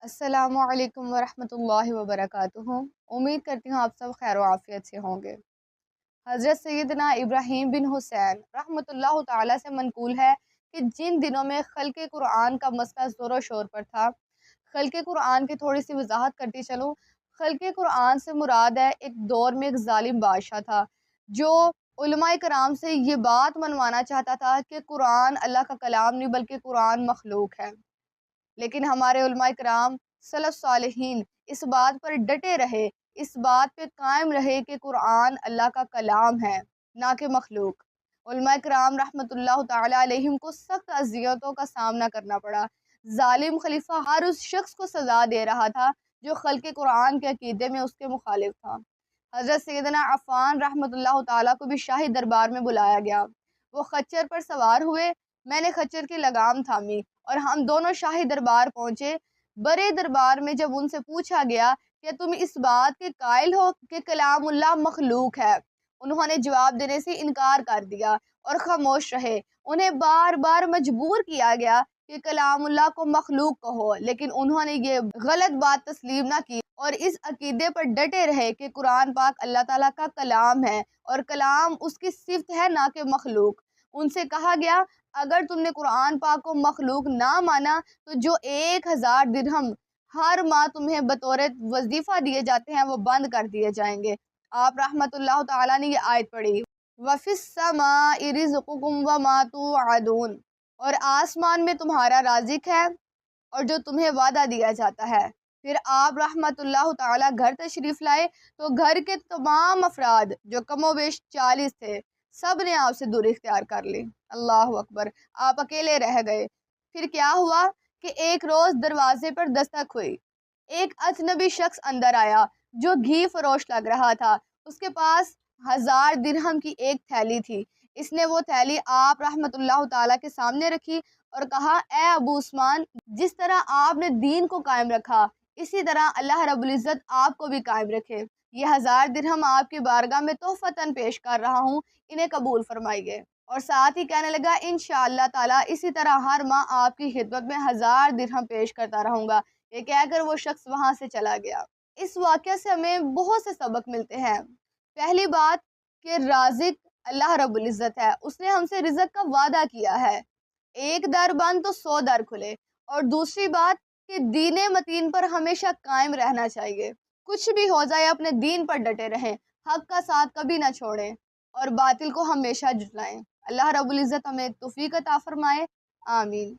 अस्सलामु अलैकुम वरहमतुल्लाहि वबरकातुहू। उम्मीद करती हूँ आप सब खैर आफियत से होंगे। हज़रत सैयदना इब्राहीम बिन हुसैन रहमतुल्लाह ताला से मनकूल है कि जिन दिनों में खल्क़े कुरान का मसला ज़ोर शोर पर था, खल्क़े कुरान की थोड़ी सी वजाहत करती चलूँ। खल्क़े कुरान से मुराद है, एक दौर में एक जालिम बादशाह था जो उलमाए कराम से ये बात मनवाना चाहता था कि कुरान अल्लाह का कलाम नहीं बल्कि कुरान मखलूक है। लेकिन हमारे उलमाए कराम सलफ़ सालिहीन इस बात पर डटे रहे, इस बात पे कायम रहे कि कुरान अल्लाह का कलाम है, ना कि मखलूक। उलमाए कराम रहमतुल्लाह ताला अलैहिम को सख्त अज़ियतों का सामना करना पड़ा। जालिम खलीफा हर उस शख्स को सज़ा दे रहा था जो खल्क़े कुरान के अकीदे में उसके मुखालिफ था। हज़रत सैयदना अफ़ान रहमतुल्लाह ताला को भी शाही दरबार में बुलाया गया। वो खच्चर पर सवार हुए, मैंने खच्चर की लगाम थामी और हम दोनों शाही दरबार पहुंचे। बड़े दरबार में जब उनसे पूछा गया कि तुम इस बात के कायल हो कि कलामुल्लाह मखलूक है, उन्होंने जवाब देने से इनकार कर दिया और खामोश रहे। उन्हें बार बार मजबूर किया गया कि कलामुल्लाह को मखलूक कहो, लेकिन उन्होंने ये गलत बात तस्लीम ना की और इस अकीदे पर डटे रहे कि कुरान पाक अल्लाह ताला का कलाम है और कलाम उसकी सिफ्त है, ना कि मखलूक। उनसे कहा गया, अगर तुमने कुरान पाक को मखलूक ना माना तो जो 1000 दिरहम हर माह तुम्हें बतौर वजीफा दिए जाते हैं वो बंद कर दिए जाएंगे। आप रहमतुल्लाह ताला ने ये आयत पढ़ी, वफिस समाइ रिज़्कुकुम वमा तुअदून, और आसमान में तुम्हारा राज़िक है और जो तुम्हें वादा दिया जाता है। फिर आप रहमतुल्लाह ताला घर तशरीफ लाए तो घर के तमाम अफराद जो कमोबेश 40 थे, सब ने आपसे दूरी इख्तियार कर ली। अल्लाह अकबर। आप अकेले रह गए। फिर क्या हुआ कि एक रोज दरवाजे पर दस्तक हुई। एक अजनबी शख्स अंदर आया जो घी फरोश लग रहा था। उसके पास 1000 दिरहम की एक थैली थी। इसने वो थैली आप रहमतुल्लाह ताला के सामने रखी और कहा, ए अबू उस्मान, जिस तरह आपने दीन को कायम रखा इसी तरह अल्लाह रब्बुल इज़्ज़त आपको भी कायम रखे। ये 1000 दिरहम आपकी बारगाह में तोहफतन पेश कर रहा हूँ, इन्हें कबूल फरमाइए। और साथ ही कहने लगा, इंशाअल्लाह ताला इसी तरह हर माह आपकी खिदमत में 1000 दिरहम पेश करता रहूंगा। ये कहकर वो शख्स वहां से चला गया। इस वाक़या से हमें बहुत से सबक मिलते हैं। पहली बात कि राज़िक अल्लाह रब्बुल इज़्ज़त है, उसने हमसे रिज़्क का वादा किया है। एक दर बंद तो 100 दर खुले। और दूसरी बात कि दीने मतीन पर हमेशा कायम रहना चाहिए। कुछ भी हो जाए अपने दीन पर डटे रहें, हक का साथ कभी ना छोड़ें और बातिल को हमेशा जुटलाएं। अल्लाह रब्बुल इज़्ज़त हमें तौफीक अता फरमाए। आमीन।